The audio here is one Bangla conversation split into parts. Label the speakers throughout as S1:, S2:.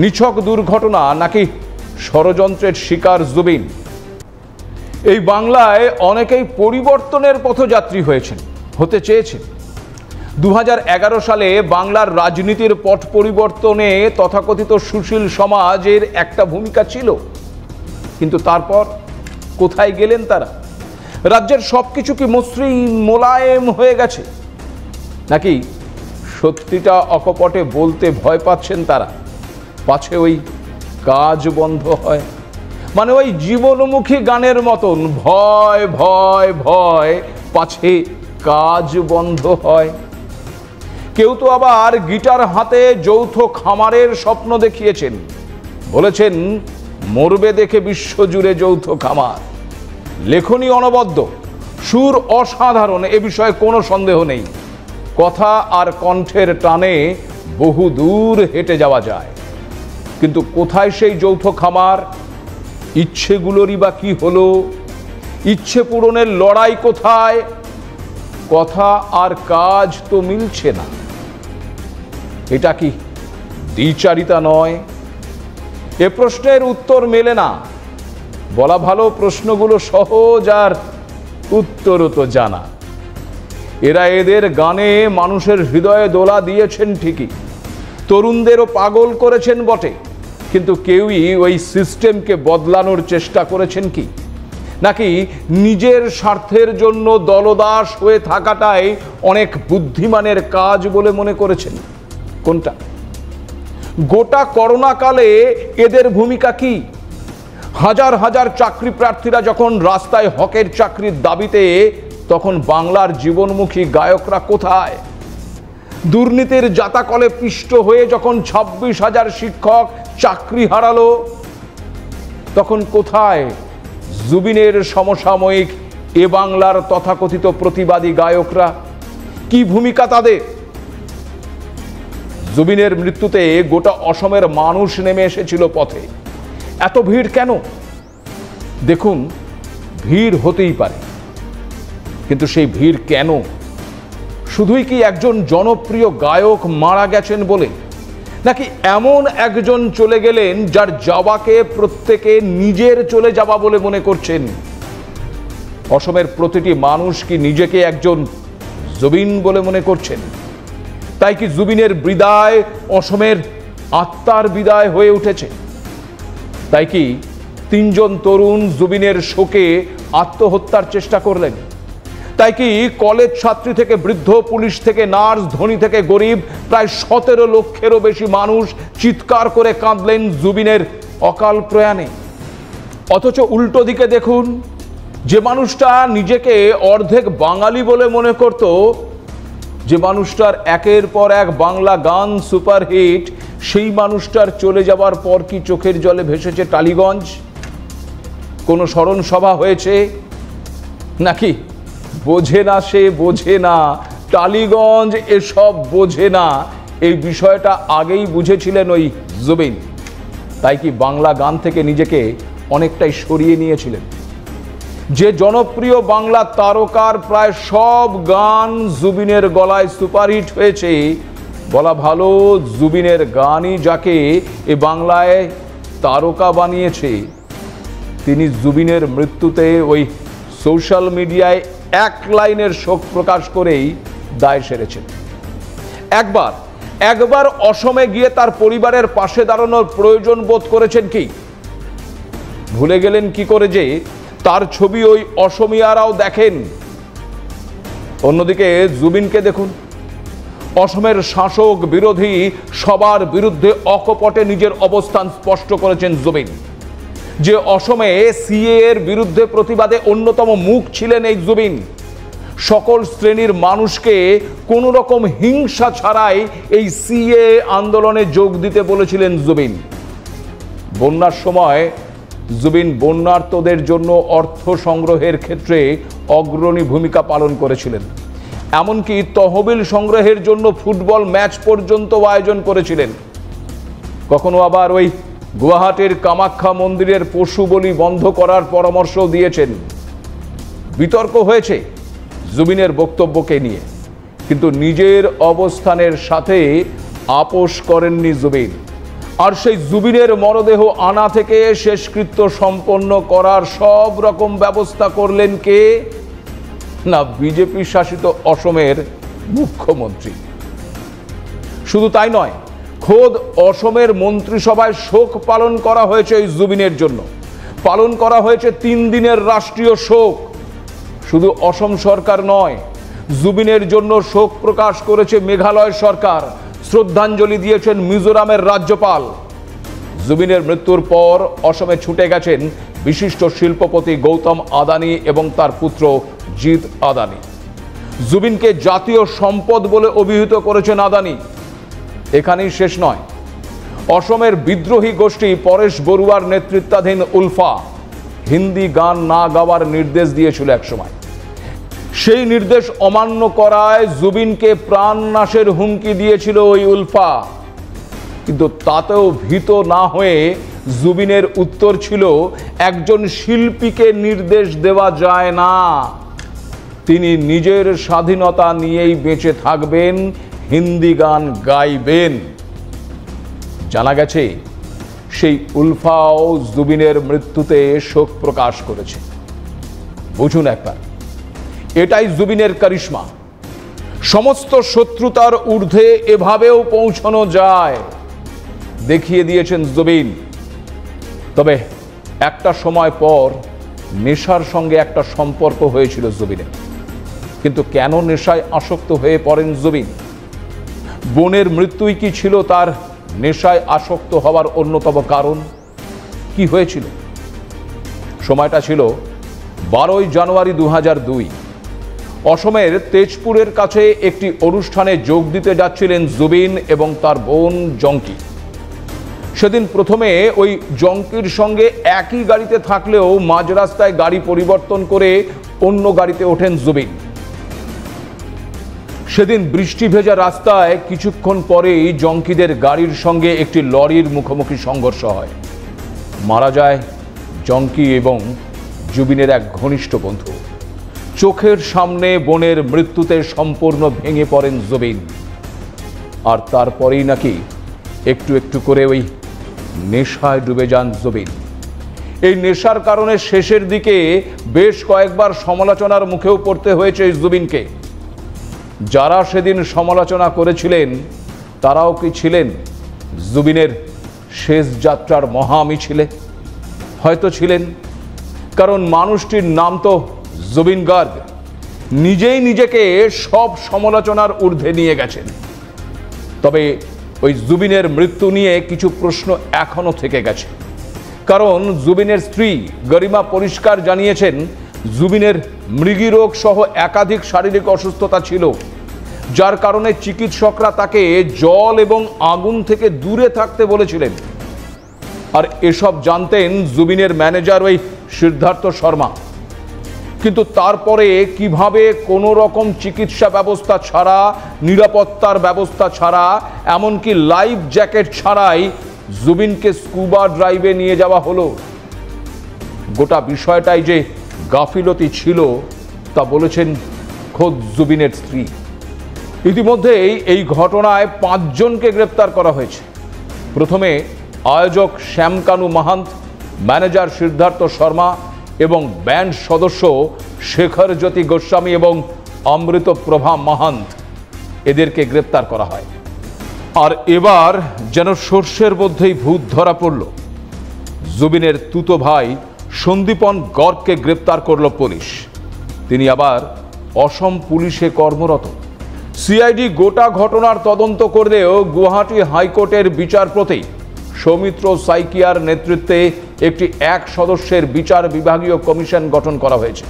S1: নিছক দুর্ঘটনা নাকি ষড়যন্ত্রের শিকার জুবিন? এই বাংলায় অনেকেই পরিবর্তনের পথযাত্রী হয়েছেন, হতে চেয়েছেন। 2011 সালে বাংলার রাজনীতির পট পরিবর্তনে তথাকথিত সুশীল সমাজের একটা ভূমিকা ছিল, কিন্তু তারপর কোথায় গেলেন তারা? রাজ্যের সবকিছু কি মসৃণ মোলায়েম হয়ে গেছে, নাকি সত্যিটা অকপটে বলতে ভয় পাচ্ছেন তারা, পাছে ওই কাজ বন্ধ হয়? মানে ওই জীবনমুখী গানের মতন ভয় ভয় ভয়, পাছে কাজ বন্ধ হয়। কেউ তো আবার গিটার হাতে যৌথ খামারের স্বপ্ন দেখিয়েছেন, বলেছেন মরবে দেখে বিশ্বজুড়ে যৌথ খামার। লেখনী অনবদ্য, সুর অসাধারণ, এ বিষয়ে কোনো সন্দেহ নেই। কথা আর কণ্ঠের টানে বহু দূর হেঁটে যাওয়া যায়, কিন্তু কোথায় সেই যৌথ খামার? ইচ্ছেগুলোরই বা কি হলো? ইচ্ছে পূরণের লড়াই কোথায়? কথা আর কাজ তো মিলছে না। এটা কি দ্বিচারিতা নয়? এ প্রশ্নের উত্তর মেলে না। বলা ভালো, প্রশ্নগুলো সহজ আর উত্তরও তো জানা। এরা এদের গানে মানুষের হৃদয়ে দোলা দিয়েছেন ঠিকই, তরুণদেরও পাগল করেছেন বটে, কিন্তু কেউই ওই সিস্টেমকে বদলানোর চেষ্টা করেছেন কি? নাকি নিজের স্বার্থের জন্য দলদাস হয়ে থাকাটাই অনেক বুদ্ধিমানের কাজ বলে মনে করেছেন? কোনটা? গোটা করোনাকালে এদের ভূমিকা কি? হাজার হাজার চাকরি প্রার্থীরা যখন রাস্তায় হকের চাকরির দাবিতে, তখন বাংলার জীবনমুখী গায়করা কোথায়? দুর্নীতির জাতাকলে পিষ্ট হয়ে যখন 26,000 শিক্ষক চাকরি হারালো, তখন কোথায় জুবিনের সমসাময়িক এ বাংলার তথাকথিত প্রতিবাদী গায়করা? কি ভূমিকা তাদের? জুবিনের মৃত্যুতে গোটা অসমের মানুষ নেমে এসেছিল পথে। এত ভিড় কেন? দেখুন, ভিড় হতেই পারে, কিন্তু সেই ভিড় কেন? শুধুই কি একজন জনপ্রিয় গায়ক মারা গেছেন বলে? নাকি এমন একজন চলে গেলেন যার যাওয়াকে প্রত্যেকে নিজের চলে যাওয়া বলে মনে করছেন? অসমের প্রতিটি মানুষ কি নিজেকে একজন জুবিন বলে মনে করছেন? তাই কি জুবিনের বিদায় অসমের আত্মার বিদায় হয়ে উঠেছে? তাই কি 3 জন তরুণ জুবিনের শোকে আত্মহত্যার চেষ্টা করলেন? তাই কি কলেজ ছাত্রী থেকে বৃদ্ধ, পুলিশ থেকে নার্স, ধনী থেকে গরিব, প্রায় 17 লক্ষেরও বেশি মানুষ চিৎকার করে কাঁদলেন জুবিনের অকাল প্রয়াণে? অথচ উল্টো দিকে দেখুন, যে মানুষটা নিজেকে অর্ধেক বাঙালি বলে মনে করত, যে মানুষটার একের পর এক বাংলা গান সুপারহিট, সেই মানুষটার চলে যাবার পর কি চোখের জলে ভেসেছে টালিগঞ্জ? কোনো স্মরণ সভা হয়েছে? নাকি বোঝে না, সে বোঝে না, টালিগঞ্জ এসব বোঝে না, এই বিষয়টা আগেই বুঝেছিলেন ওই জুবিন। তাই কি বাংলা গান থেকে নিজেকে অনেকটাই সরিয়ে নিয়েছিলেন? যে জনপ্রিয় বাংলা তারকার প্রায় সব গান জুবিনের গলায় সুপারহিট হয়েছে, বলা ভালো জুবিনের গানই যাকে এ বাংলায় তারকা বানিয়েছে, তিনি জুবিনের মৃত্যুতে ওই সোশ্যাল মিডিয়ায় 1 লাইনের শোক প্রকাশ করেই দায় সেরেছেন। একবার অসমে গিয়ে তার পরিবারের পাশে দাঁড়ানোর প্রয়োজন বোধ করেছেন কি? ভুলে গেলেন কি করে যে তার ছবি ওই অসমিয়ারাও দেখেন? অন্যদিকে জুবিনকে দেখুন, অসমের শাসক বিরোধী সবার বিরুদ্ধে অকপটে নিজের অবস্থান স্পষ্ট করেছেন জুবিন। যে অসমে সিএ এর বিরুদ্ধে প্রতিবাদে অন্যতম মুখ ছিলেন এই জুবিন। সকল শ্রেণীর মানুষকে কোনো রকম হিংসা ছাড়াই এই সিএ আন্দোলনে যোগ দিতে বলেছিলেন জুবিন। বন্যার সময় জুবিন বন্যার্তদের জন্য অর্থ সংগ্রহের ক্ষেত্রে অগ্রণী ভূমিকা পালন করেছিলেন। এমনকি তহবিল সংগ্রহের জন্য ফুটবল ম্যাচ পর্যন্ত আয়োজন করেছিলেন। কখনো আবার ওই গুয়াহাটির কামাখ্যা মন্দিরের পশু বলি বন্ধ করার পরামর্শ দিয়েছেন। বিতর্ক হয়েছে জুবিনের বক্তব্যকে নিয়ে, কিন্তু নিজের অবস্থানের সাথে আপোষ করেননি জুবিন। আর সেই জুবিনের মরদেহ আনা থেকে শেষকৃত্য সম্পন্ন করার সব রকম ব্যবস্থা করলেন কে? না, বিজেপি শাসিত অসমের মুখ্যমন্ত্রী। শুধু তাই নয়, খোদ অসমের মন্ত্রিসভায় শোক পালন করা হয়েছে এই জুবিনের জন্য। পালন করা হয়েছে 3 দিনের রাষ্ট্রীয় শোক। শুধু অসম সরকার নয়, জুবিনের জন্য শোক প্রকাশ করেছে মেঘালয় সরকার, শ্রদ্ধাঞ্জলি দিয়েছেন মিজোরামের রাজ্যপাল। জুবিনের মৃত্যুর পর অসমে ছুটে গেছেন বিশিষ্ট শিল্পপতি গৌতম আদানি এবং তার পুত্র জিৎ আদানি। জুবিনকে জাতীয় সম্পদ বলে অভিহিত করেছেন আদানি। এখানেই শেষ নয়, অসমের বিদ্রোহী গোষ্ঠী পরেশ বড়ুয়ার নেতৃত্বাধীন উলফা হিন্দি গান না গাওয়ার নির্দেশ দিয়েছিল একসময়। সেই নির্দেশ অমান্য করায় জুবিনকে প্রাণনাশের হুমকি দিয়েছিল ওই উলফা। কিন্তু তাতেও ভীত না হয়ে জুবিনের উত্তর ছিল, একজন শিল্পীকে নির্দেশ দেওয়া যায় না, তিনি নিজের স্বাধীনতা নিয়েই বেঁচে থাকবেন, হিন্দি গান গাইবেন। জানা গেছে সেই উলফাও জুবিনের মৃত্যুতে শোক প্রকাশ করেছে। বুঝুন একবার, এটাই জুবিনের কারিশমা। সমস্ত শত্রুতার ঊর্ধ্বে এভাবেও পৌঁছানো যায়, দেখিয়ে দিয়েছেন জুবিন। তবে একটা সময় পর নেশার সঙ্গে একটা সম্পর্ক হয়েছিল জুবিনের। কিন্তু কেন নেশায় আসক্ত হয়ে পড়েন জুবিন? বোনের মৃত্যুই কি ছিল তার নেশায় আসক্ত হওয়ার অন্যতম কারণ? কি হয়েছিল? সময়টা ছিল 12ই জানুয়ারি 2002। অসমের তেজপুরের কাছে একটি অনুষ্ঠানে যোগ দিতে যাচ্ছিলেন জুবিন এবং তার বোন জঙ্কি। সেদিন প্রথমে ওই জঙ্কির সঙ্গে একই গাড়িতে থাকলেও মাঝ রাস্তায় গাড়ি পরিবর্তন করে অন্য গাড়িতে ওঠেন জুবিন। সেদিন বৃষ্টি ভেজা রাস্তায় কিছুক্ষণ পরেই জঙ্কিদের গাড়ির সঙ্গে একটি লরির মুখোমুখি সংঘর্ষ হয়। মারা যায় জঙ্কি এবং জুবিনের এক ঘনিষ্ঠ বন্ধু। চোখের সামনে বোনের মৃত্যুতে সম্পূর্ণ ভেঙে পড়েন জুবিন। আর তারপরেই নাকি একটু একটু করে ওই নেশায় ডুবে যান জুবিন। এই নেশার কারণে শেষের দিকে বেশ কয়েকবার সমালোচনার মুখেও পড়তে হয়েছে এই জুবিনকে। যারা সেদিন সমালোচনা করেছিলেন তারাও কি ছিলেন জুবিনের শেষ যাত্রার মহা মিছিলে? হয়তো ছিলেন, কারণ মানুষটির নাম তো জুবিন গার্গ। নিজেই নিজেকে সব সমালোচনার ঊর্ধ্বে নিয়ে গেছেন। তবে ওই জুবিনের মৃত্যু নিয়ে কিছু প্রশ্ন এখনো থেকে গেছে। কারণ জুবিনের স্ত্রী গরিমা পরিষ্কার জানিয়েছেন, জুবিনের মৃগীরোগ সহ একাধিক শারীরিক অসুস্থতা ছিল, যার কারণে চিকিৎসকরা তাকে জল এবং আগুন থেকে দূরে থাকতে বলেছিলেন। আর এসব জানতেন জুবিনের ম্যানেজার ওই সিদ্ধার্থ শর্মা। কিন্তু তারপরে কিভাবে কোনো রকম চিকিৎসা ব্যবস্থা ছাড়া, নিরাপত্তার ব্যবস্থা ছাড়া, এমনকি লাইফ জ্যাকেট ছাড়াই জুবিনকে স্কুবা ড্রাইভে নিয়ে যাওয়া হলো? গোটা বিষয়টাই যে গাফিলতি ছিল তা বলেছেন খোদ জুবিনের স্ত্রী। ইতিমধ্যেই এই ঘটনায় 5 জনকে গ্রেপ্তার করা হয়েছে। প্রথমে আয়োজক শ্যামকানু মাহান্ত, ম্যানেজার সিদ্ধার্থ শর্মা এবং ব্যান্ড সদস্য শেখর জ্যোতি গোস্বামী এবং অমৃতপ্রভা মাহান্ত, এদেরকে গ্রেপ্তার করা হয়। আর এবার যেন সর্ষের মধ্যেই ভূত ধরা পড়ল। জুবিনের তুতো ভাই সন্দীপন গর্গকে গ্রেপ্তার করল পুলিশ। তিনি আবার অসম পুলিশে কর্মরত। সিআইডি গোটা ঘটনার তদন্ত করলেও গুয়াহাটি হাইকোর্টের বিচারপতি সৌমিত্র সাইকিয়ার নেতৃত্বে একটি 1 সদস্যের বিচার বিভাগীয় কমিশন গঠন করা হয়েছে,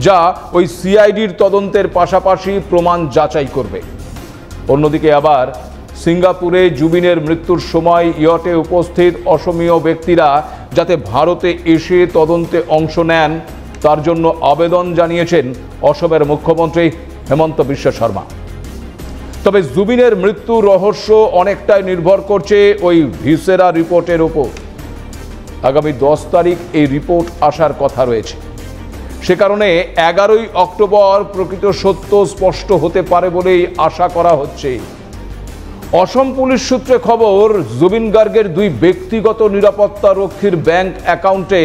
S1: যা ওই সিআইডির তদন্তের পাশাপাশি প্রমাণ যাচাই করবে। অন্যদিকে আবার সিঙ্গাপুরে জুবিনের মৃত্যুর সময় ইয়টে উপস্থিত অসমীয় ব্যক্তিরা যাতে ভারতে এসে তদন্তে অংশ নেন তার জন্য আবেদন জানিয়েছেন অসমের মুখ্যমন্ত্রী হেমন্ত বিশ্ব শর্মা। তবে জুবিনের মৃত্যুর রহস্য অনেকটাই নির্ভর করছে ওই ভিসেরা রিপোর্টের ওপর। আগামী 10 তারিখ এই রিপোর্ট আসার কথা রয়েছে। সে কারণে 11ই অক্টোবর প্রকৃত সত্য স্পষ্ট হতে পারে বলেই আশা করা হচ্ছে। অসম পুলিশ সূত্রে খবর, জুবিন গার্গের 2 ব্যক্তিগত নিরাপত্তা রক্ষীর ব্যাংক অ্যাকাউন্টে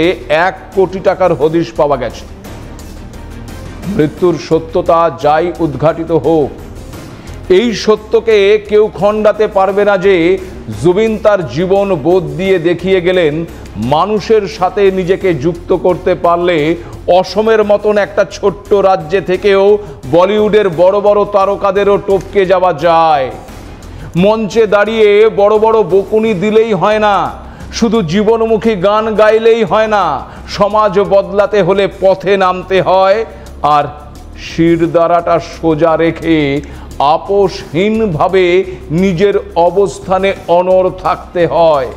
S1: 1 কোটি টাকার হদিশ পাওয়া গেছে। মৃত্যুর সত্যতা যাই উদ্ঘাটিত হোক, এই সত্যকে কেউ খণ্ডাতে পারবে না যে জুবিন তার জীবন বোধ দিয়ে দেখিয়ে গেলেন, মানুষের সাথে নিজেকে যুক্ত করতে পারলে অসমের মতন একটা ছোট্ট রাজ্যে থেকেও বলিউডের বড় বড় তারকাদেরও টপকে যাওয়া যায়। মঞ্চে দাঁড়িয়ে বড় বড় বকুনি দিলেই হয় না, শুধু জীবনমুখী গান গাইলেই হয় না, সমাজ বদলাতে হলে পথে নামতে হয়, আর শিরদাঁড়াটা সোজা রেখে আপোষহীনভাবে নিজের অবস্থানে অনড় থাকতে হয়।